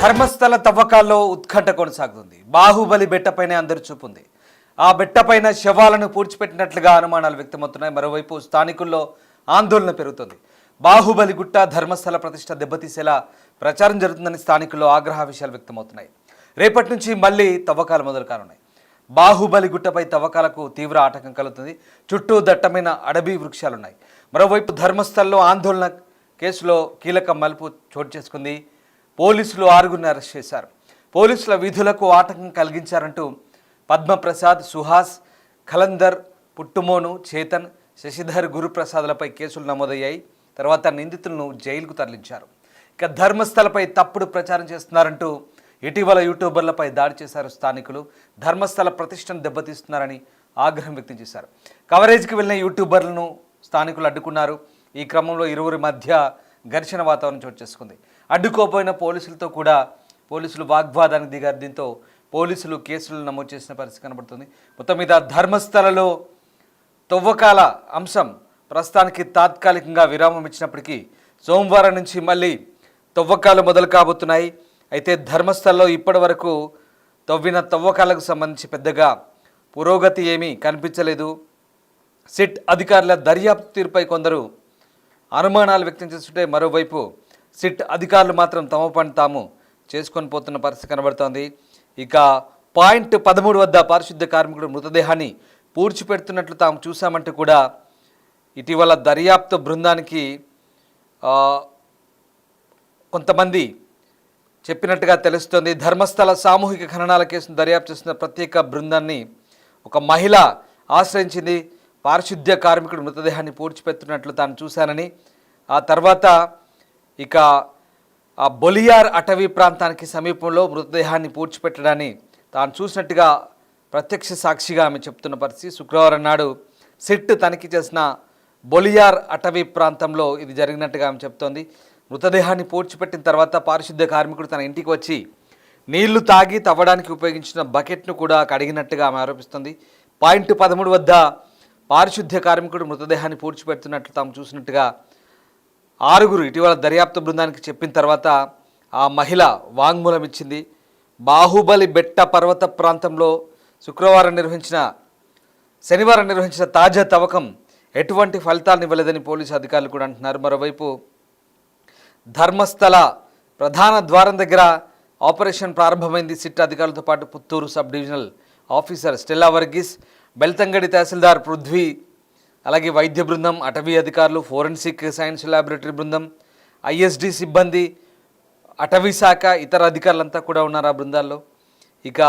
ధర్మస్థల తవ్వకాల్లో ఉత్కంఠ కొనసాగుతుంది. బాహుబలి బెట్టపైనే అందరి చూపు ఉంది. ఆ బెట్టపైన శవాలను పూడ్చిపెట్టినట్లుగా అనుమానాలు వ్యక్తమవుతున్నాయి. మరోవైపు స్థానికుల్లో ఆందోళన పెరుగుతుంది. బాహుబలి గుట్ట ధర్మస్థల ప్రతిష్ట దెబ్బతీసేలా ప్రచారం జరుగుతుందని స్థానికుల్లో ఆగ్రహ విషయాలు వ్యక్తమవుతున్నాయి. రేపటి నుంచి మళ్లీ తవ్వకాలు మొదలు కానున్నాయి. బాహుబలి గుట్టపై తవ్వకాలకు తీవ్ర ఆటంకం కలుగుతుంది. చుట్టూ దట్టమైన అడవి వృక్షాలున్నాయి. మరోవైపు ధర్మస్థల్లో ఆందోళన కేసులో కీలక మలుపు చోటు చేసుకుంది. పోలీసులు 6గురిని అరెస్ట్ చేశారు. పోలీసుల విధులకు ఆటంకం కలిగించారంటూ పద్మప్రసాద్, సుహాస్, ఖలందర్, పుట్టుమోను, చేతన్, శశిధర్, గురుప్రసాద్లపై కేసులు నమోదయ్యాయి. తర్వాత నిందితులను జైలుకు తరలించారు. ఇక ధర్మస్థలపై తప్పుడు ప్రచారం చేస్తున్నారంటూ ఇటీవల యూట్యూబర్లపై దాడి చేశారు స్థానికులు. ధర్మస్థల ప్రతిష్టను దెబ్బతీస్తున్నారని ఆగ్రహం వ్యక్తం చేశారు. కవరేజ్కి వెళ్ళిన యూట్యూబర్లను స్థానికులు అడ్డుకున్నారు. ఈ క్రమంలో ఇరువురి మధ్య ఘర్షణ వాతావరణం చోటు చేసుకుంది. అడ్డుకోపోయిన పోలీసులతో కూడా పోలీసులు వాగ్వాదానికి దిగారు. దీంతో పోలీసులు కేసులు నమోదు చేసిన పరిస్థితి కనబడుతుంది. మొత్తం మీద ధర్మస్థలలో తవ్వకాల అంశం ప్రస్తుతానికి తాత్కాలికంగా విరామం ఇచ్చినప్పటికీ సోమవారం నుంచి మళ్ళీ తవ్వకాలు మొదలు కాబోతున్నాయి. అయితే ధర్మస్థలలో ఇప్పటి వరకు తవ్విన తవ్వకాలకు సంబంధించి పెద్దగా పురోగతి ఏమీ కనిపించలేదు. సిట్ అధికారుల దర్యాప్తు తీరుపై కొందరు అనుమానాలు వ్యక్తం చేస్తుంటే, మరోవైపు సిట్ అధికారులు మాత్రం తమ పని తాము చేసుకొని పోతున్న పరిస్థితి కనబడుతోంది. ఇక పాయింట్ 13 వద్ద పారిశుద్ధ్య కార్మికుడు మృతదేహాన్ని పూడ్చిపెడుతున్నట్లు తాము చూశామంటూ కూడా ఇటీవల దర్యాప్తు బృందానికి కొంతమంది చెప్పినట్టుగా తెలుస్తోంది. ధర్మస్థల సామూహిక ఖననాల కేసును దర్యాప్తు చేస్తున్న ప్రత్యేక బృందాన్ని ఒక మహిళ ఆశ్రయించింది. పారిశుద్ధ్య కార్మికుడు మృతదేహాన్ని పూడ్చిపెడుతున్నట్లు తాను చూశానని, ఆ తర్వాత ఇక ఆ బొలియార్ అటవీ ప్రాంతానికి సమీపంలో మృతదేహాన్ని పూడ్చిపెట్టడాన్ని తాను చూసినట్టుగా ప్రత్యక్ష సాక్షిగా ఆమె చెప్తున్న పరిస్థితి. శుక్రవారం నాడు సిట్ తనిఖీ చేసిన బొలియార్ అటవీ ప్రాంతంలో ఇది జరిగినట్టుగా ఆమె చెప్తోంది. మృతదేహాన్ని పూడ్చిపెట్టిన తర్వాత పారిశుద్ధ్య కార్మికుడు తన ఇంటికి వచ్చి నీళ్లు తాగి తవ్వడానికి ఉపయోగించిన బకెట్ను కూడా కడిగినట్టుగా ఆమె ఆరోపిస్తుంది. పాయింట్ 13 వద్ద పారిశుద్ధ్య కార్మికుడు మృతదేహాన్ని పూడ్చిపెడుతున్నట్లు తాము చూసినట్టుగా 6గురు ఇటీవల దర్యాప్తు బృందానికి చెప్పిన తర్వాత ఆ మహిళ వాంగ్మూలం ఇచ్చింది. బాహుబలి బెట్ట పర్వత ప్రాంతంలో శనివారం నిర్వహించిన తాజా తవ్వకం ఎటువంటి ఫలితాలను ఇవ్వలేదని పోలీసు అధికారులు కూడా అంటున్నారు. మరోవైపు ధర్మస్థల ప్రధాన ద్వారం దగ్గర ఆపరేషన్ ప్రారంభమైంది. సిట్ అధికారులతో పాటు Puttur sub divisional officer Stella Varghese, Belthangady tahsildar Prithvi, అలాగే వైద్య బృందం, అటవీ అధికారులు, ఫోరెన్సిక్ సైన్స్ ల్యాబొరేటరీ బృందం, ఐఎస్డి సిబ్బంది, అటవీ శాఖ ఇతర అధికారులంతా కూడా ఉన్నారు ఆ బృందాల్లో. ఇక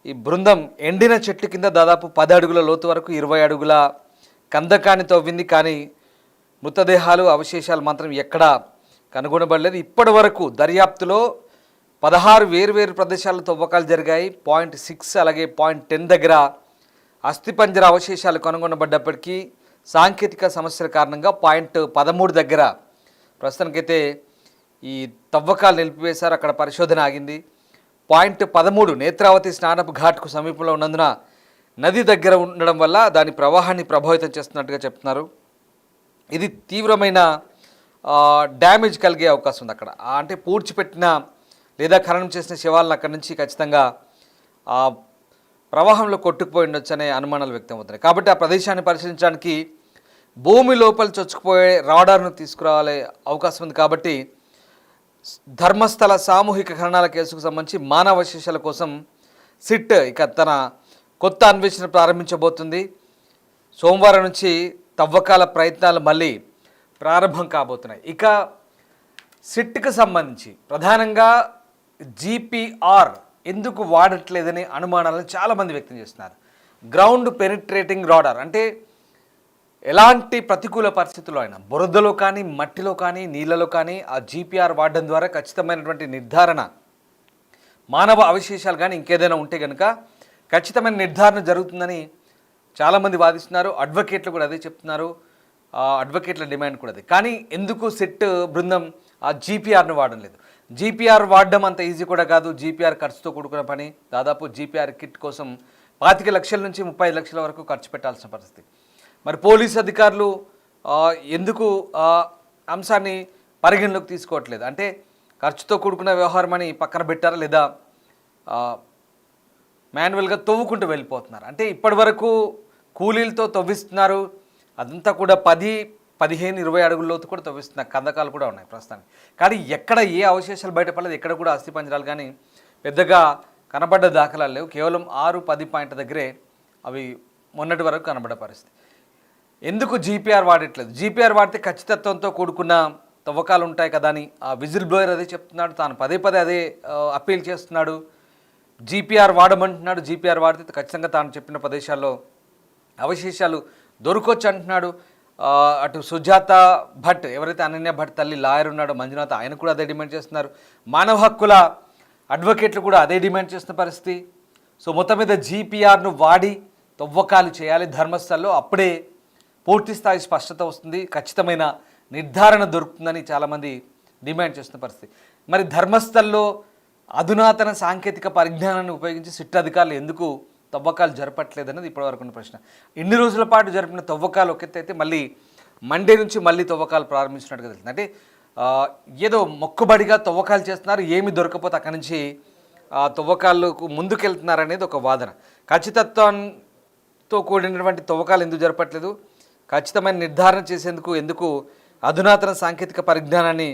ఈ బృందం ఎండిన చెట్టు కింద దాదాపు 10 అడుగుల లోతు వరకు 20 అడుగుల కందకాన్ని తవ్వింది. కానీ మృతదేహాలు అవశేషాలు మాత్రం ఎక్కడా కనుగొనబడలేదు. ఇప్పటి వరకు దర్యాప్తులో 16 వేర్వేరు ప్రదేశాల్లో తవ్వకాలు జరిగాయి. పాయింట్ 6 అలాగే పాయింట్ 10 దగ్గర అస్థిపంజర అవశేషాలు కనుగొనబడ్డప్పటికీ సాంకేతిక సమస్యల కారణంగా పాయింట్ 13 దగ్గర ప్రస్తుతానికైతే ఈ తవ్వకాలు నిలిపివేశారు. అక్కడ పరిశోధన ఆగింది. పాయింట్ 13 నేత్రావతి స్నానపు ఘాట్కు సమీపంలో ఉన్నందున నది దగ్గర ఉండడం వల్ల దాని ప్రవాహాన్ని ప్రభావితం చేస్తున్నట్టుగా చెప్తున్నారు. ఇది తీవ్రమైన డ్యామేజ్ కలిగే అవకాశం ఉంది అక్కడ. అంటే పూడ్చిపెట్టిన లేదా ఖననం చేసిన శవాలను అక్కడి నుంచి ఖచ్చితంగా ప్రవాహంలో కొట్టుకుపోయి ఉండొచ్చు అనే అనుమానాలు వ్యక్తమవుతున్నాయి. కాబట్టి ఆ ప్రదేశాన్ని పరిశీలించడానికి భూమి లోపల చొచ్చుకుపోయే రాడార్ను తీసుకురావాలే అవకాశం ఉంది. కాబట్టి ధర్మస్థల సామూహిక ఖననాల కేసుకు సంబంధించి మానవావశేషాల కోసం సిట్ ఇక తన కొత్త అన్వేషణ ప్రారంభించబోతుంది. సోమవారం నుంచి తవ్వకాల ప్రయత్నాలు మళ్ళీ ప్రారంభం కాబోతున్నాయి. ఇక సిట్కి సంబంధించి ప్రధానంగా జీపీఆర్ ఎందుకు వాడట్లేదని అనుమానాలను చాలామంది వ్యక్తం చేస్తున్నారు. గ్రౌండ్ పెనిట్రేటింగ్ రాడార్ అంటే ఎలాంటి ప్రతికూల పరిస్థితుల్లో అయినా బురదలో కానీ, మట్టిలో కానీ, నీళ్ళలో కానీ ఆ జీపీఆర్ వాడడం ద్వారా ఖచ్చితమైనటువంటి నిర్ధారణ, మానవ అవశేషాలు కానీ ఇంకేదైనా ఉంటే కనుక ఖచ్చితమైన నిర్ధారణ జరుగుతుందని చాలామంది వాదిస్తున్నారు. అడ్వకేట్లు కూడా అదే చెప్తున్నారు. అడ్వకేట్ల డిమాండ్ కూడా అదే. కానీ ఎందుకు సిట్ బృందం ఆ జీపీఆర్ను వాడడం లేదు? జీపీఆర్ వాడడం అంత ఈజీ కూడా కాదు. జీపీఆర్ ఖర్చుతో కూడుకున్న పని. దాదాపు జీపీఆర్ కిట్ కోసం 25 లక్షల నుంచి 35 లక్షల వరకు ఖర్చు పెట్టాల్సిన పరిస్థితి. మరి పోలీసు అధికారులు ఎందుకు అంశాన్ని పరిగణలోకి తీసుకోవట్లేదు? అంటే ఖర్చుతో కూడుకున్న వ్యవహారం అని పక్కన పెట్టారా, లేదా మాన్యువల్గా తవ్వుకుంటూ వెళ్ళిపోతున్నారు? అంటే ఇప్పటి వరకు కూలీలతో తవ్విస్తున్నారు, అదంతా కూడా 10, 15, 20 అడుగుల లోతు కూడా తవ్విస్తున్నారు, కందకాలు కూడా ఉన్నాయి ప్రస్తుతానికి. కానీ ఎక్కడ ఏ అవశేషాలు బయటపడలేదు, ఎక్కడ కూడా అస్థిపంజరాలు కానీ పెద్దగా కనబడ్డ దాఖలాలు లేవు. కేవలం 6-10 పాయింట్ల దగ్గరే అవి మొన్నటి వరకు కనబడే పరిస్థితి. ఎందుకు జీపీఆర్ వాడట్లేదు? జీపీఆర్ వాడితే ఖచ్చితత్వంతో కూడుకున్న తవ్వకాలు ఉంటాయి కదా అని ఆ విజిల్ బ్లోయర్ అదే చెప్తున్నాడు, తాను పదే అదే అప్పీల్ చేస్తున్నాడు. జీపీఆర్ వాడమంటున్నాడు, జీపీఆర్ వాడితే ఖచ్చితంగా తాను చెప్పిన ప్రదేశాల్లో అవశేషాలు దొరకొచ్చు అంటున్నాడు. అటు సుజాత భట్, ఎవరైతే అనన్య భట్ తల్లి లాయర్ ఉన్నాడో మంజునాథ్, ఆయన కూడా అదే డిమాండ్ చేస్తున్నారు. మానవ హక్కుల అడ్వకేట్లు కూడా అదే డిమాండ్ చేస్తున్న పరిస్థితి. సో మొత్తం మీద జీపీఆర్ను వాడి తవ్వకాలు చేయాలి ధర్మస్థల్లో, అప్పుడే పూర్తి స్థాయి స్పష్టత వస్తుంది, ఖచ్చితమైన నిర్ధారణ దొరుకుతుందని చాలామంది డిమాండ్ చేస్తున్న పరిస్థితి. మరి ధర్మస్థల్లో అధునాతన సాంకేతిక పరిజ్ఞానాన్ని ఉపయోగించి సిట్ అధికారులు ఎందుకు తవ్వకాలు జరపట్లేదన్నది ఇప్పటివరకు ఉన్న ప్రశ్న. ఇన్ని రోజుల పాటు జరిపిన తవ్వకాలు ఒక ఎత్తు అయితే మళ్ళీ మండే నుంచి మళ్ళీ తవ్వకాలు ప్రారంభించినట్టుగా తెలుస్తుంది. అంటే ఏదో మొక్కుబడిగా తవ్వకాలు చేస్తున్నారు, ఏమి దొరకపోతే అక్కడి నుంచి తవ్వకాలకు ముందుకెళ్తున్నారనేది ఒక వాదన. ఖచ్చితత్వంతో కూడినటువంటి తవ్వకాలు ఎందుకు జరపట్లేదు, ఖచ్చితమైన నిర్ధారణ చేసేందుకు ఎందుకు అధునాతన సాంకేతిక పరిజ్ఞానాన్ని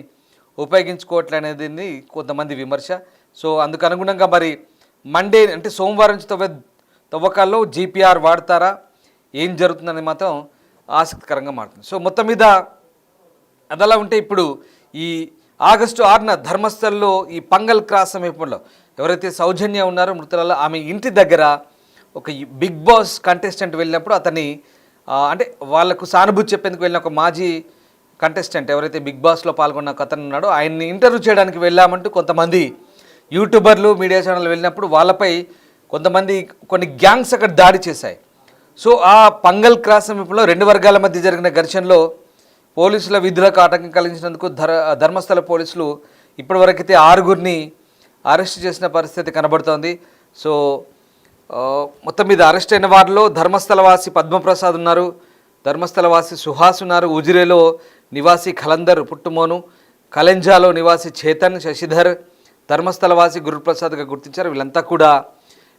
ఉపయోగించుకోవట్లనేది కొంతమంది విమర్శ. సో అందుకు అనుగుణంగా మరి మండే అంటే సోమవారం నుంచి తవ్వకాల్లో జీపీఆర్ వాడతారా, ఏం జరుగుతుందని మాత్రం ఆసక్తికరంగా మారుతుంది. సో మొత్తం మీద అదలా ఉంటే ఇప్పుడు ఈ ఆగస్టు 6న ధర్మస్థల్లో ఈ పంగల్ క్రాస్ సమీపంలో ఎవరైతే సౌజన్య ఉన్నారో మృతులలో, ఆమె ఇంటి దగ్గర ఒక బిగ్ బాస్ కంటెస్టెంట్ వెళ్ళినప్పుడు అతన్ని అంటే వాళ్లకు సానుభూతి చెప్పేందుకు వెళ్ళిన ఒక మాజీ కంటెస్టెంట్ ఎవరైతే బిగ్ బాస్లో పాల్గొన్న అతను ఉన్నాడో ఆయన్ని ఇంటర్వ్యూ చేయడానికి వెళ్ళామంటూ కొంతమంది యూట్యూబర్లు మీడియా ఛానల్ వెళ్ళినప్పుడు వాళ్ళపై కొంతమంది కొన్ని గ్యాంగ్స్ అక్కడ దాడి చేశాయి. సో ఆ పంగల్ క్రాస్ సమీపంలో 2 వర్గాల మధ్య జరిగిన ఘర్షణలో పోలీసుల విధులకు ఆటంకం కలిగించినందుకు ధర్మస్థల పోలీసులు ఇప్పటివరకైతే 6గురిని అరెస్ట్ చేసిన పరిస్థితి కనబడుతోంది. సో మొత్తం మీద అరెస్ట్ అయిన వారిలో ధర్మస్థలవాసి పద్మప్రసాద్ ఉన్నారు, ధర్మస్థలవాసి సుహాస్ ఉన్నారు, ఉజిరేలో నివాసి ఖలందర్ పుట్టుమోను, కలెంజాలో నివాసి చేతన్, శశిధర్, ధర్మస్థలవాసి గురుప్రసాద్గా గుర్తించారు.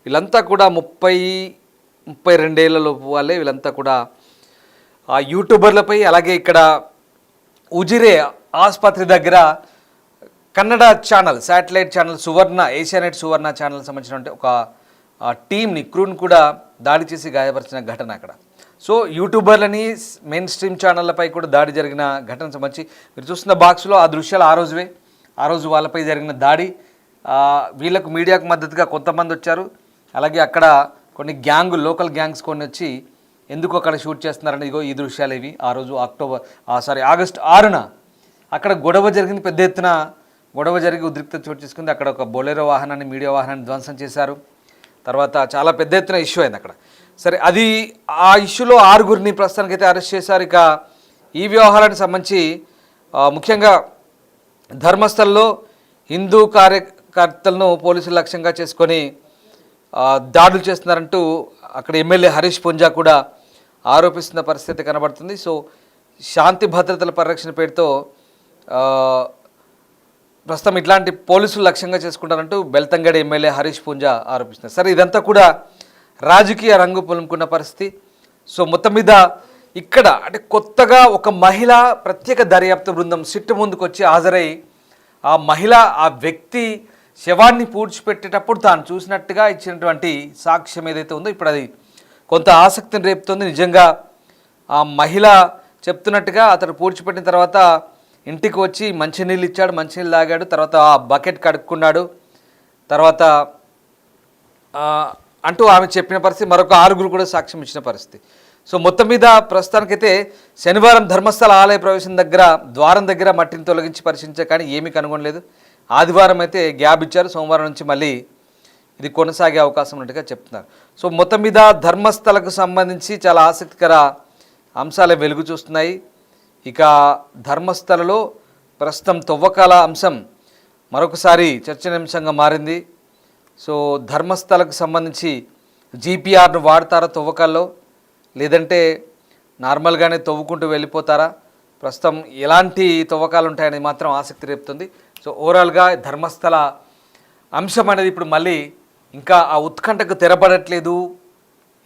వీళ్ళంతా కూడా 30-32 ఏళ్లలోపు వాళ్ళే. వీళ్ళంతా కూడా ఆ యూట్యూబర్లపై, అలాగే ఇక్కడ ఉజిరే ఆసుపత్రి దగ్గర కన్నడ ఛానల్, శాటిలైట్ ఛానల్ సువర్ణ, ఏషియానెట్ సువర్ణ ఛానల్ సంబంధించిన ఒక టీంని, క్రూని కూడా దాడి చేసి గాయపరిచిన ఘటన అక్కడ. సో యూట్యూబర్లని, మెయిన్ స్ట్రీమ్ ఛానళ్లపై కూడా దాడి జరిగిన ఘటన సంబంధించి మీరు చూస్తున్న బాక్స్లో ఆ దృశ్యాలు ఆ రోజు వాళ్ళపై జరిగిన దాడి. వీళ్ళకు మీడియాకు మద్దతుగా కొంతమంది వచ్చారు, అలాగే అక్కడ కొన్ని లోకల్ గ్యాంగ్స్ కొన్ని వచ్చి ఎందుకు అక్కడ షూట్ చేస్తున్నారని ఇగో ఈ దృశ్యాలు ఇవి. ఆ రోజు ఆగస్టు 6న అక్కడ గొడవ జరిగింది, పెద్ద ఎత్తున గొడవ జరిగి ఉద్రిక్తత చోటు చేసుకుంది. అక్కడ ఒక బొలెరో వాహనాన్ని, మీడియా వాహనాన్ని ధ్వంసం చేశారు. తర్వాత చాలా పెద్ద ఎత్తున ఇష్యూ అయింది అక్కడ. సరే, అది ఆ ఇష్యూలో 6గురిని ప్రస్తుతానికైతే అరెస్ట్ చేశారు. ఇక ఈ వ్యవహారానికి సంబంధించి ముఖ్యంగా ధర్మస్థల్లో హిందూ కార్యకర్తలను పోలీసులు లక్ష్యంగా చేసుకొని దాడులు చేస్తున్నారంటూ అక్కడ ఎమ్మెల్యే హరీష్ పుంజా కూడా ఆరోపిస్తున్న పరిస్థితి కనబడుతుంది. సో శాంతి భద్రతల పరిరక్షణ పేరుతో ప్రస్తుతం ఇట్లాంటి పోలీసులు లక్ష్యంగా చేసుకుంటారంటూ బెల్తంగడి ఎమ్మెల్యే హరీష్ పుంజా ఆరోపిస్తున్నారు. సరే, ఇదంతా కూడా రాజకీయ రంగు పొలుముకున్న పరిస్థితి. సో మొత్తం మీద ఇక్కడ అంటే కొత్తగా ఒక మహిళ ప్రత్యేక దర్యాప్తు బృందం సిట్టు ముందుకు వచ్చి హాజరై ఆ మహిళ, ఆ వ్యక్తి శవాన్ని పూడ్చిపెట్టేటప్పుడు తాను చూసినట్టుగా ఇచ్చినటువంటి సాక్ష్యం ఏదైతే ఉందో ఇప్పుడు అది కొంత ఆసక్తిని రేపుతుంది. నిజంగా ఆ మహిళ చెప్తున్నట్టుగా అతడు పూడ్చిపెట్టిన తర్వాత ఇంటికి వచ్చి మంచినీళ్ళు ఇచ్చాడు, మంచినీళ్ళు తాగాడు, తర్వాత ఆ బకెట్ కడుక్కున్నాడు, తర్వాత అంటూ ఆమె చెప్పిన పరిస్థితి. మరొక 6గురు కూడా సాక్ష్యం ఇచ్చిన పరిస్థితి. సో మొత్తం మీద ప్రస్తుతానికైతే శనివారం ధర్మస్థల ఆలయ ప్రవేశం దగ్గర ద్వారం దగ్గర మట్టిని తొలగించి పరిశీలించే కానీ ఏమీ కనుగొనలేదు. ఆదివారం అయితే గ్యాప్ ఇచ్చారు, సోమవారం నుంచి మళ్ళీ ఇది కొనసాగే అవకాశం ఉన్నట్టుగా చెప్తున్నారు. సో మొత్తం మీద ధర్మస్థలకు సంబంధించి చాలా ఆసక్తికర అంశాలే వెలుగు చూస్తున్నాయి. ఇక ధర్మస్థలలో ప్రస్తుతం తవ్వకాల అంశం మరొకసారి చర్చనీయాంశంగా మారింది. సో ధర్మస్థలకు సంబంధించి జీపీఆర్ను వాడతారా తవ్వకాల్లో, లేదంటే నార్మల్గానే తవ్వుకుంటూ వెళ్ళిపోతారా? ప్రస్తుతం ఎలాంటి తవ్వకాలు ఉంటాయనేది మాత్రం ఆసక్తి రేపుతుంది. సో ఓవరాల్గా ధర్మస్థల అంశం అనేది ఇప్పుడు మళ్ళీ ఇంకా ఆ ఉత్కంఠకు తెరపడట్లేదు.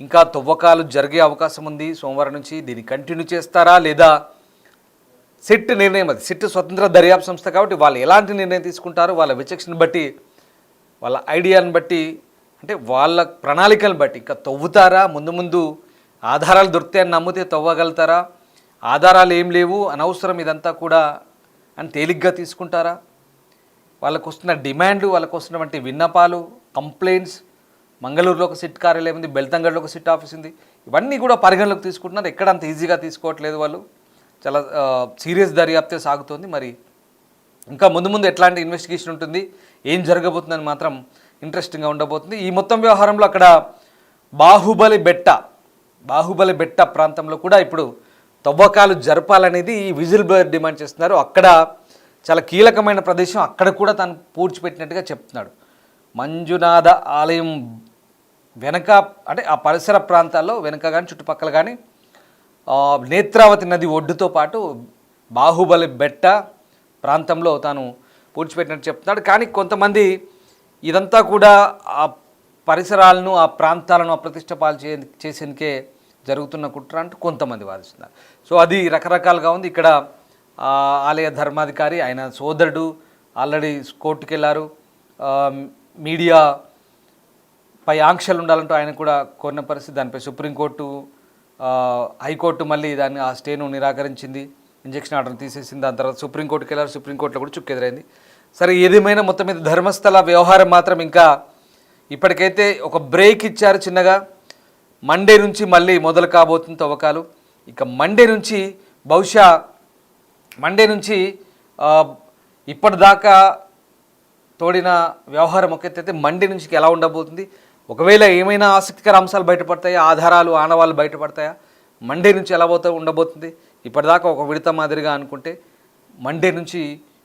ఇంకా తవ్వకాలు జరిగే అవకాశం ఉంది సోమవారం నుంచి. దీన్ని కంటిన్యూ చేస్తారా లేదా సిట్ నిర్ణయం, అది సిట్ స్వతంత్ర దర్యాప్తు సంస్థ కాబట్టి వాళ్ళు ఎలాంటి నిర్ణయం తీసుకుంటారు, వాళ్ళ విచక్షణ బట్టి, వాళ్ళ ఐడియాని బట్టి, అంటే వాళ్ళ ప్రణాళికలను బట్టి ఇంకా తవ్వుతారా, ముందు ముందు ఆధారాలు దొరుకుతాయని నమ్మితే తవ్వగలుగుతారా, ఆధారాలు ఏం లేవు అనవసరం ఇదంతా కూడా అని తేలిగ్గా తీసుకుంటారా, వాళ్ళకు వస్తున్న డిమాండ్లు, వాళ్ళకు వస్తున్నటువంటి విన్నపాలు, కంప్లైంట్స్, మంగళూరులో ఒక సిట్ కార్యాలయం ఉంది, బెల్తంగడ్లో ఒక సిట్ ఆఫీస్ ఉంది, ఇవన్నీ కూడా పరిగణలోకి తీసుకుంటున్నారు. ఎక్కడ అంత ఈజీగా తీసుకోవట్లేదు వాళ్ళు. చాలా సీరియస్ దర్యాప్తే సాగుతోంది. మరి ఇంకా ముందు ముందు ఎట్లాంటి ఇన్వెస్టిగేషన్ ఉంటుంది, ఏం జరగబోతుందని మాత్రం ఇంట్రెస్టింగ్గా ఉండబోతుంది. ఈ మొత్తం వ్యవహారంలో అక్కడ బాహుబలి బెట్ట ప్రాంతంలో కూడా ఇప్పుడు తవ్వకాలు జరపాలనేది ఈ విజిల్ బ్లోయర్ డిమాండ్ చేస్తున్నారు. అక్కడ చాలా కీలకమైన ప్రదేశం, అక్కడ కూడా తను పూడ్చిపెట్టినట్టుగా చెప్తున్నాడు. మంజునాథ ఆలయం వెనక, అంటే ఆ పరిసర ప్రాంతాల్లో వెనక కానీ చుట్టుపక్కల కానీ నేత్రావతి నది ఒడ్డుతో పాటు బాహుబలి బెట్ట ప్రాంతంలో తాను పూడ్చిపెట్టినట్టు చెప్తున్నాడు. కానీ కొంతమంది ఇదంతా కూడా ఆ పరిసరాలను, ఆ ప్రాంతాలను అప్రతిష్ట పాలు చేసేందుకే జరుగుతున్న కుట్ర అంటూ కొంతమంది వాదిస్తున్నారు. సో అది రకరకాలుగా ఉంది. ఇక్కడ ఆలయ ధర్మాధికారి, ఆయన సోదరుడు ఆల్రెడీ కోర్టుకు వెళ్ళారు. మీడియా పై ఆంక్షలు ఉండాలంటూ ఆయన కూడా కోరిన పరిస్థితి. దానిపై సుప్రీంకోర్టు, హైకోర్టు మళ్ళీ దాన్ని ఆ స్టేను నిరాకరించింది, ఇంజక్షన్ ఆర్డర్ని తీసేసింది. దాని తర్వాత సుప్రీంకోర్టుకి వెళ్ళారు, సుప్రీంకోర్టులో కూడా చుక్కెదురైంది. సరే, ఏదేమైనా మొత్తం మీద ధర్మస్థల వ్యవహారం మాత్రం ఇంకా ఇప్పటికైతే ఒక బ్రేక్ ఇచ్చారు చిన్నగా. మండే నుంచి మళ్ళీ మొదలు కాబోతుంది తవ్వకాలు. ఇక మండే నుంచి బహుశా ఇప్పటిదాకా తోడిన వ్యవహారం ఒకెత్తైతే మండే నుంచి ఎలా ఉండబోతుంది, ఒకవేళ ఏమైనా ఆసక్తికర అంశాలు బయటపడతాయా, ఆధారాలు ఆనవాళ్ళు బయటపడతాయా, మండే నుంచి ఎలా ఉండబోతుంది. ఇప్పటిదాకా ఒక విడత మాదిరిగా అనుకుంటే మండే నుంచి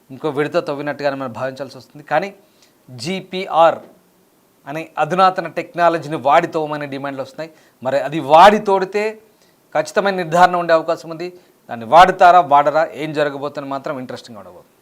ఇంకో విడత తవ్వినట్టుగానే మనం భావించాల్సి వస్తుంది. కానీ జీపీఆర్ అనే అధునాతన టెక్నాలజీని వాడి తవ్వమనే డిమాండ్లు వస్తున్నాయి. మరి అది వాడి తోడితే ఖచ్చితమైన నిర్ధారణ ఉండే అవకాశం ఉంది. దాన్ని వాడుతారా వాడరా, ఏం జరగబోతుందని మాత్రం ఇంట్రెస్టింగ్గా ఉండబోతుంది.